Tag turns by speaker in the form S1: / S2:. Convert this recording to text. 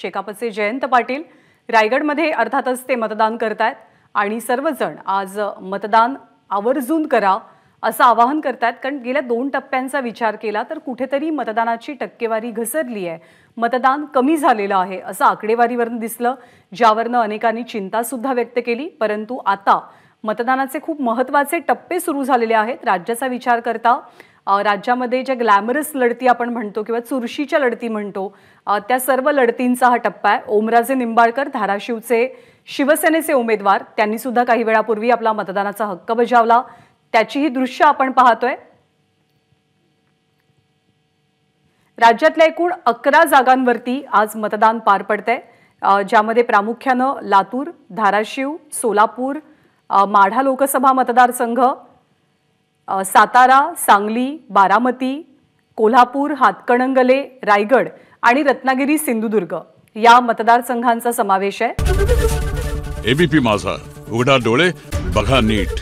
S1: शेकापचे जयंत पाटील रायगडमध्ये अर्थातच ते मतदान करतायत आणि सर्वजण आज मतदान आवर्जून करा असं आवाहन करतात। कारण गेल्या 2 टप्प्यांचा विचार केला तर कुठेतरी मतदानाची टक्केवारी घसरली आहे, मतदान कमी झालेलं आहे असं आकडेवारीवरून दिसलं, ज्यावरनं अनेकांनी चिंता सुद्धा व्यक्त केली। परंतु आता मतदानाचे खूप महत्त्वाचे टप्पे सुरू झालेले आहेत। राज्याचा विचार करता राज्यामध्ये जे ग्लॅमरस लढती आपण म्हणतो किंवा चुरशीच्या लढती म्हणतो त्या सर्व लढतींचा हा टप्पा आहे। ओमराजे निंबाळकर धाराशिवचे शिवसेनेचे उमेदवार त्यांनी सुद्धा काही वेळापूर्वी आपला मतदानाचा हक्क बजावला, त्याची ही दृश्य आपण पाहतोय। राज्यातल्या एकूण 11 जागांवरती आज मतदान पार पडतंय, ज्यामध्ये प्रामुख्याने लातूर, धाराशिव, सोलापूर, माढा लोकसभा मतदारसंघ, सातारा, सांगली, बारामती, कोल्हापूर, हातकणंगले, रायगड आणि रत्नागिरी सिंधुदुर्ग या मतदारसंघांचा समावेश आहे।
S2: एबीपी माझा, उघडा डोळे बघा नीट।